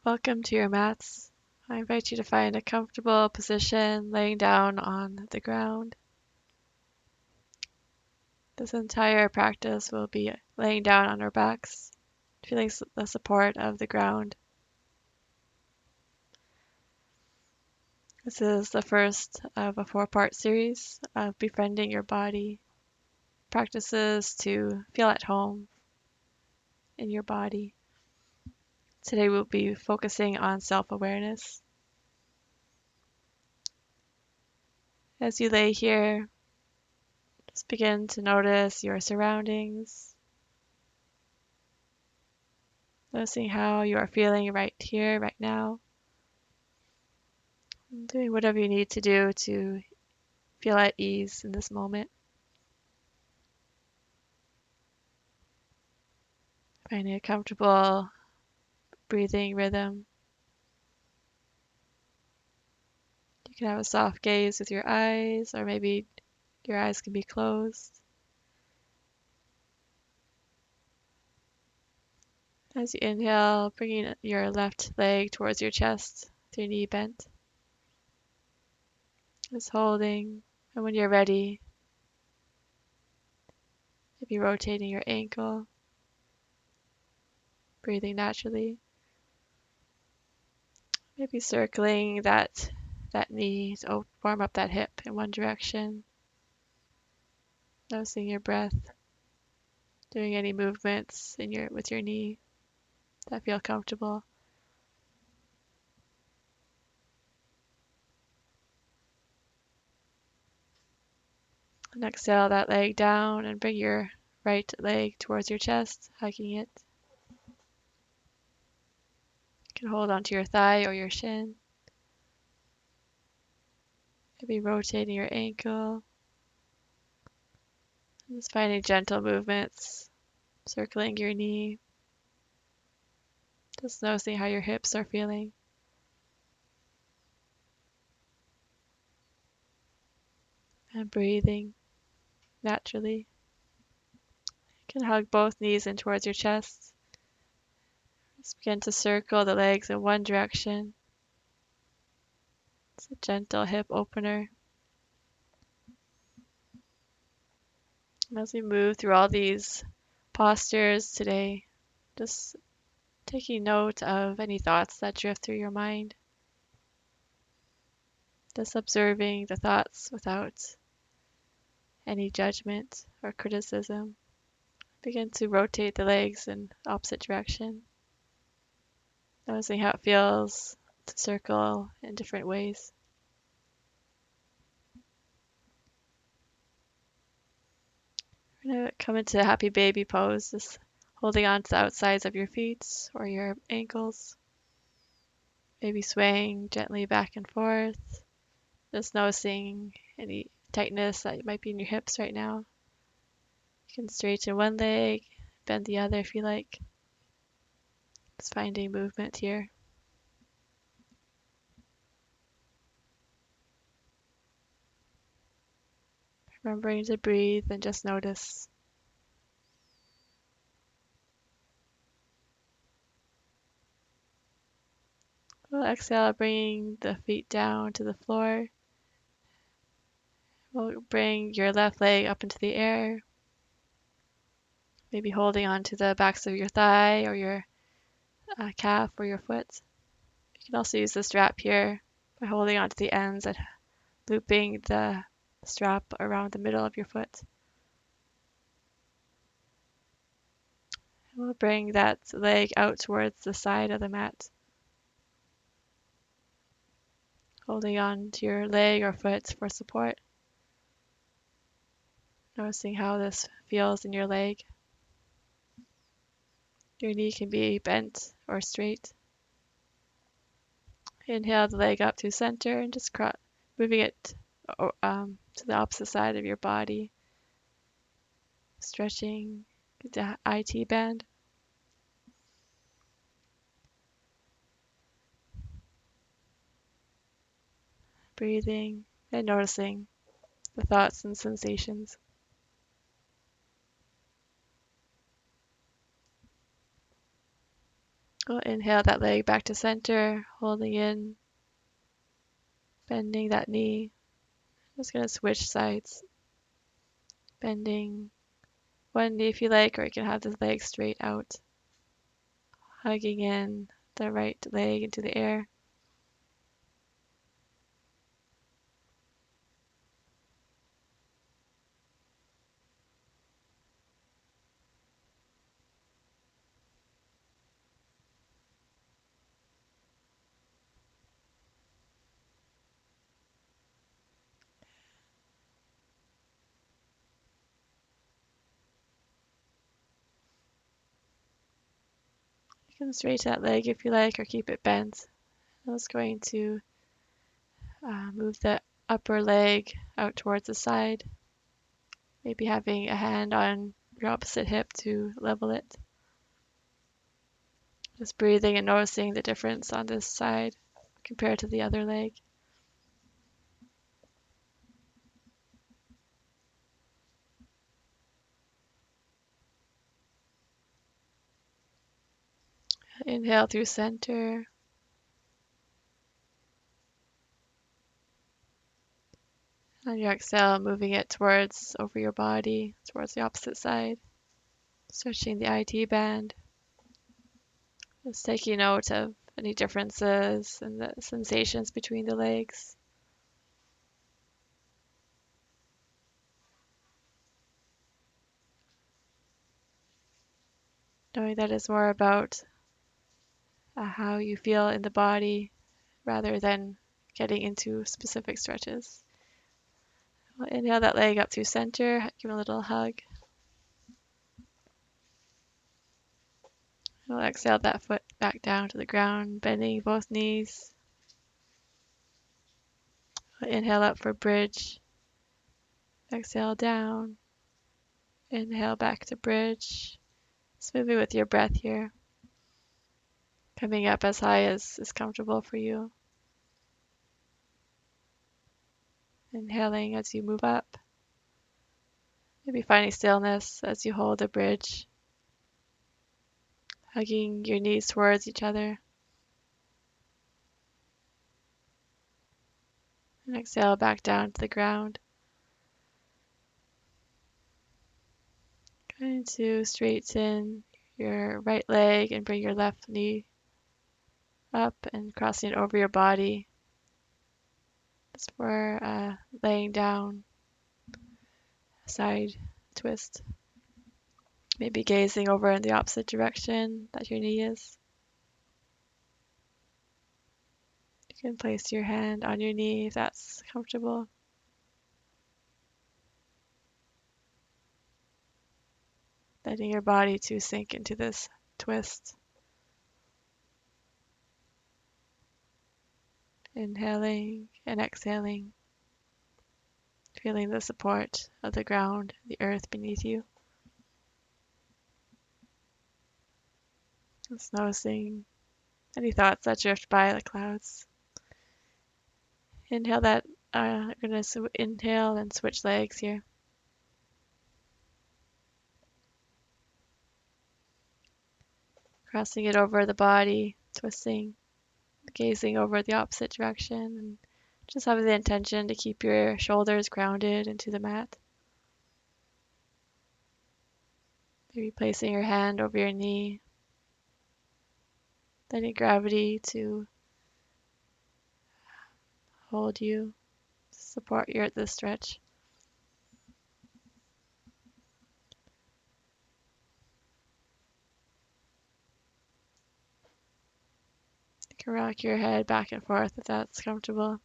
Welcome to your mats. I invite you to find a comfortable position laying down on the ground. This entire practice will be laying down on our backs, feeling the support of the ground. This is the first of a 4-part series of Befriending Your Body, practices to feel at home in your body. Today we'll be focusing on self-awareness. As you lay here, just begin to notice your surroundings, noticing how you are feeling right here, right now, doing whatever you need to do to feel at ease in this moment. Finding a comfortable breathing rhythm. You can have a soft gaze with your eyes, or maybe your eyes can be closed. As you inhale, bringing your left leg towards your chest with your knee bent. Just holding, and when you're ready, maybe rotating your ankle, breathing naturally. Maybe circling that knee to warm up that hip in one direction. Noticing your breath, doing any movements with your knee that feel comfortable. And exhale that leg down and bring your right leg towards your chest, hugging it. You can hold onto your thigh or your shin. Maybe rotating your ankle. And just finding gentle movements, circling your knee. Just noticing how your hips are feeling. And breathing naturally. You can hug both knees in towards your chest. Just begin to circle the legs in one direction. It's a gentle hip opener. And as we move through all these postures today, just taking note of any thoughts that drift through your mind. Just observing the thoughts without any judgment or criticism. Begin to rotate the legs in the opposite direction. Noticing how it feels to circle in different ways. We're going to come into happy baby pose, just holding on to the outsides of your feet or your ankles. Maybe swaying gently back and forth. Just noticing any tightness that might be in your hips right now. You can straighten one leg, bend the other if you like. Just finding movement here. Remembering to breathe and just notice. We'll exhale, bringing the feet down to the floor. We'll bring your left leg up into the air. Maybe holding onto the backs of your thigh or your calf or your foot. You can also use the strap here by holding onto the ends and looping the strap around the middle of your foot. And we'll bring that leg out towards the side of the mat. Holding on to your leg or foot for support. Noticing how this feels in your leg. Your knee can be bent or straight. Inhale the leg up to center and just moving it to the opposite side of your body. Stretching the IT band. Breathing and noticing the thoughts and sensations. We'll inhale that leg back to center, holding in, bending that knee. Just going to switch sides, bending one knee if you like, or you can have the leg straight out, hugging in the right leg into the air. You can straighten that leg if you like, or keep it bent. I'm just going to move the upper leg out towards the side, maybe having a hand on your opposite hip to level it. Just breathing and noticing the difference on this side compared to the other leg. Inhale through center. On your exhale, moving it towards over your body, towards the opposite side. Stretching the IT band. Just taking note of any differences and the sensations between the legs. Knowing that it's more about how you feel in the body rather than getting into specific stretches. We'll inhale that leg up through center, give it a little hug. We'll exhale that foot back down to the ground, bending both knees. We'll inhale up for bridge. Exhale down. Inhale back to bridge. Just moving with your breath here. Coming up as high as is comfortable for you. Inhaling as you move up. Maybe finding stillness as you hold the bridge. Hugging your knees towards each other. And exhale back down to the ground. Going to straighten your right leg and bring your left knee up and crossing it over your body. Just for laying down, side twist. Maybe gazing over in the opposite direction that your knee is. You can place your hand on your knee if that's comfortable. Letting your body to sink into this twist. Inhaling and exhaling. Feeling the support of the ground, the earth beneath you. Just noticing any thoughts that drift by the clouds. Inhale that. I'm going to inhale and switch legs here. Crossing it over the body, twisting, gazing over the opposite direction, and just having the intention to keep your shoulders grounded into the mat. Maybe placing your hand over your knee, letting gravity to hold you, support you at this stretch. You can rock your head back and forth if that's comfortable.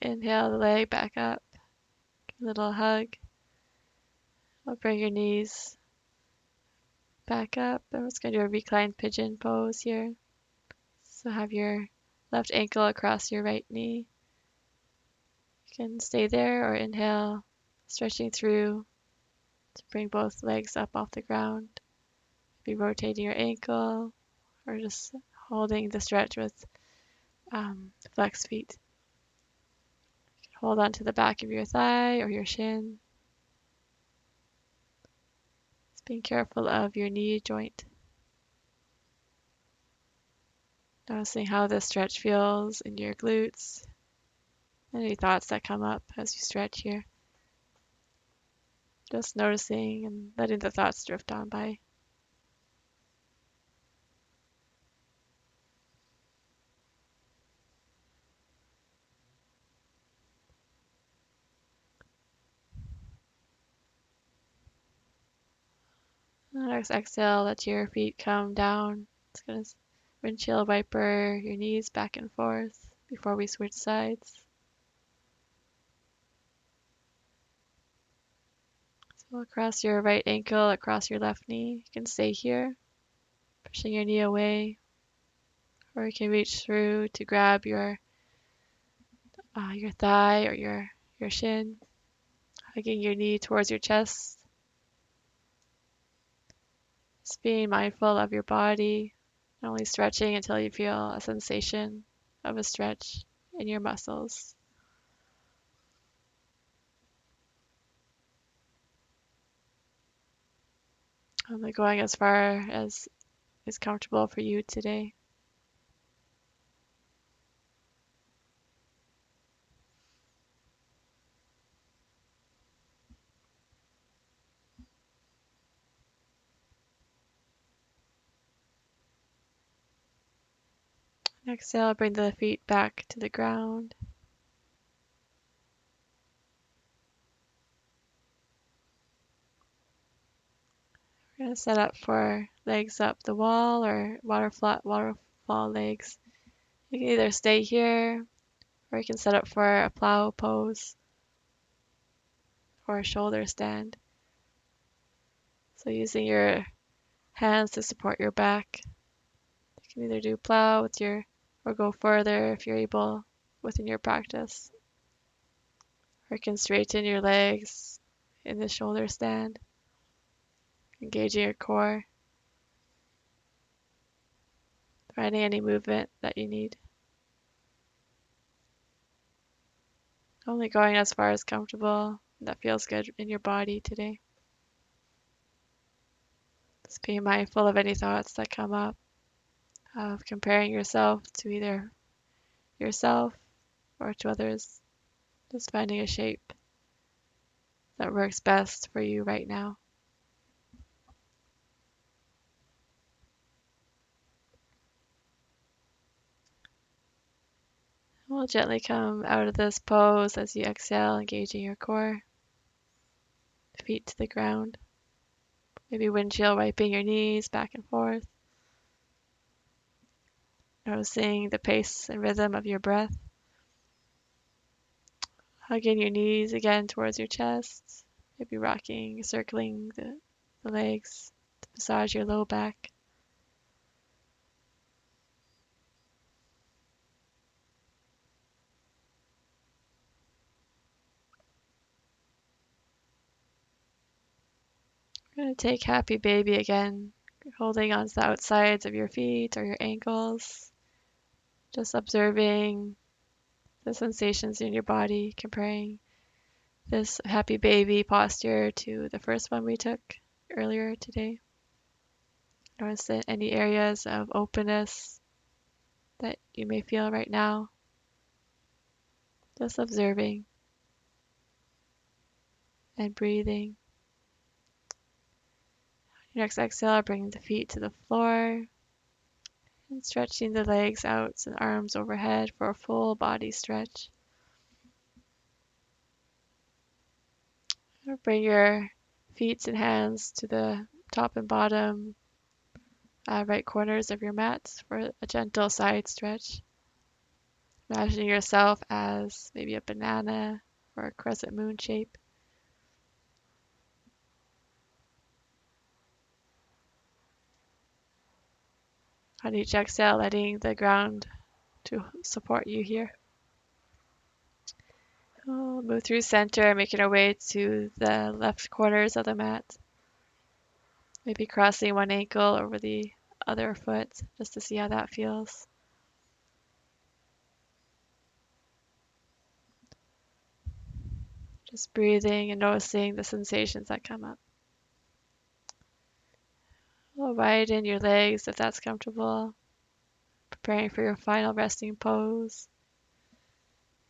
Inhale the leg back up, give a little hug. I'll bring your knees back up. I'm just going to do a reclined pigeon pose here. So have your left ankle across your right knee. You can stay there or inhale, stretching through to bring both legs up off the ground. Be rotating your ankle or just holding the stretch with flexed feet. Hold on to the back of your thigh or your shin. Just being careful of your knee joint. Noticing how the stretch feels in your glutes. Any thoughts that come up as you stretch here. Just noticing and letting the thoughts drift on by. Next exhale, let your feet come down. It's going to windshield wiper your knees back and forth before we switch sides. So across your right ankle, across your left knee. You can stay here, pushing your knee away, or you can reach through to grab your thigh or your shin, hugging your knee towards your chest. Just being mindful of your body, not only stretching until you feel a sensation of a stretch in your muscles. Only going as far as is comfortable for you today. Exhale, bring the feet back to the ground. We're going to set up for legs up the wall or waterfall legs. You can either stay here or you can set up for a plow pose or a shoulder stand. So using your hands to support your back. You can either do plow with or go further if you're able within your practice. Or you can straighten your legs in the shoulder stand, engaging your core, finding any movement that you need. Only going as far as comfortable that feels good in your body today. Just being mindful of any thoughts that come up, of comparing yourself to either yourself or to others. Just finding a shape that works best for you right now. We'll gently come out of this pose as you exhale, engaging your core, feet to the ground. Maybe windshield wiping your knees back and forth. Noticing the pace and rhythm of your breath. Hugging your knees again towards your chest. Maybe rocking, circling the legs to massage your low back. We're going to take happy baby again, holding onto the outsides of your feet or your ankles. Just observing the sensations in your body, comparing this happy baby posture to the first one we took earlier today. Notice any areas of openness that you may feel right now. Just observing and breathing. Your next exhale, bring the feet to the floor and stretching the legs out and arms overhead for a full body stretch. Bring your feet and hands to the top and bottom right corners of your mat for a gentle side stretch. Imagining yourself as maybe a banana or a crescent moon shape. On each exhale, letting the ground to support you here. We'll move through center, making our way to the left corners of the mat. Maybe crossing one ankle over the other foot just to see how that feels. Just breathing and noticing the sensations that come up. Widen your legs if that's comfortable. Preparing for your final resting pose.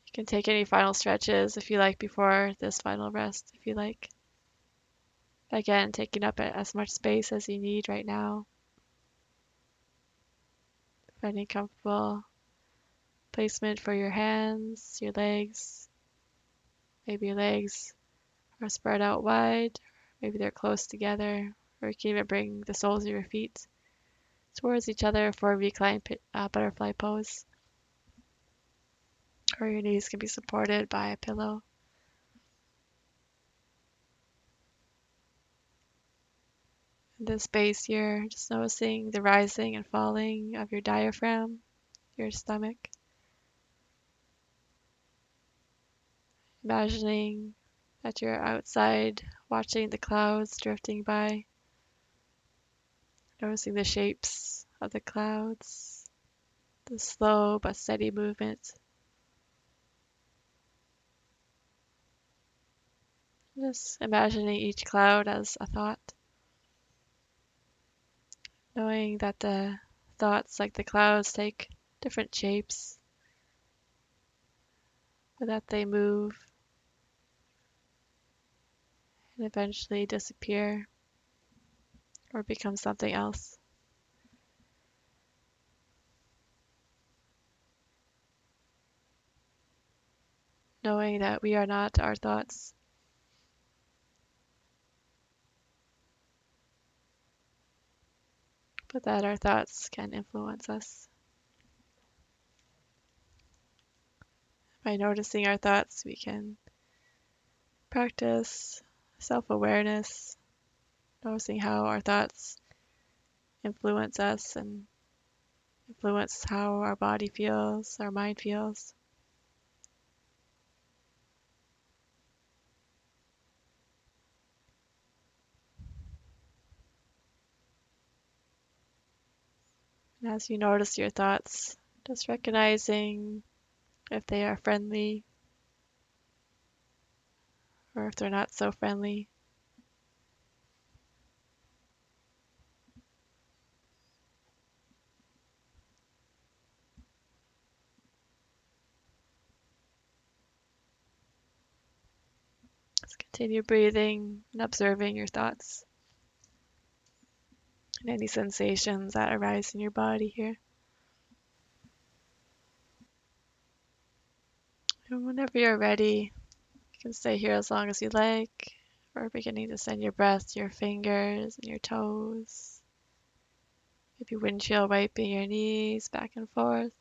You can take any final stretches if you like before this final rest, if you like. Again, taking up as much space as you need right now. Finding comfortable placement for your hands, your legs. Maybe your legs are spread out wide, maybe they're close together, or you can even bring the soles of your feet towards each other for a reclined butterfly pose. Or your knees can be supported by a pillow. In this space here, just noticing the rising and falling of your diaphragm, your stomach. Imagining that you're outside watching the clouds drifting by. Noticing the shapes of the clouds, the slow but steady movement. Just imagining each cloud as a thought. Knowing that the thoughts, like the clouds, take different shapes, but that they move and eventually disappear or become something else. Knowing that we are not our thoughts, but that our thoughts can influence us. By noticing our thoughts, we can practice self-awareness, noticing how our thoughts influence us and influence how our body feels, our mind feels. And as you notice your thoughts, just recognizing if they are friendly or if they're not so friendly. Just continue breathing and observing your thoughts and any sensations that arise in your body here. And whenever you're ready, you can stay here as long as you like, or beginning to send your breath to your fingers and your toes. Maybe windshield wiping your knees back and forth,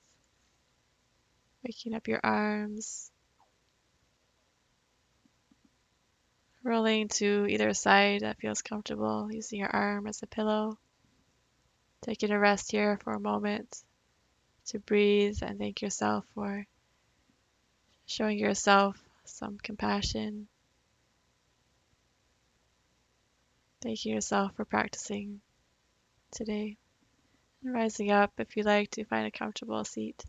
waking up your arms, rolling to either side that feels comfortable, using your arm as a pillow. Taking a rest here for a moment to breathe and thank yourself for showing yourself some compassion. Thanking yourself for practicing today. And rising up if you like to find a comfortable seat.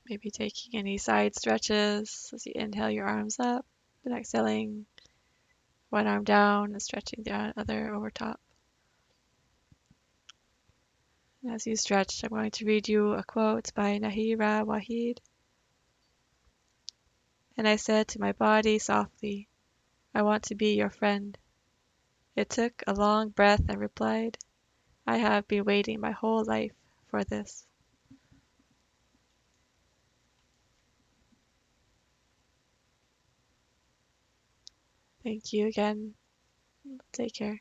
Maybe taking any side stretches as you inhale your arms up and exhaling one arm down and stretching the other over top. And as you stretch, I'm going to read you a quote by Nahira Wahid. And I said to my body softly, I want to be your friend. It took a long breath and replied, I have been waiting my whole life for this. Thank you again. Take care.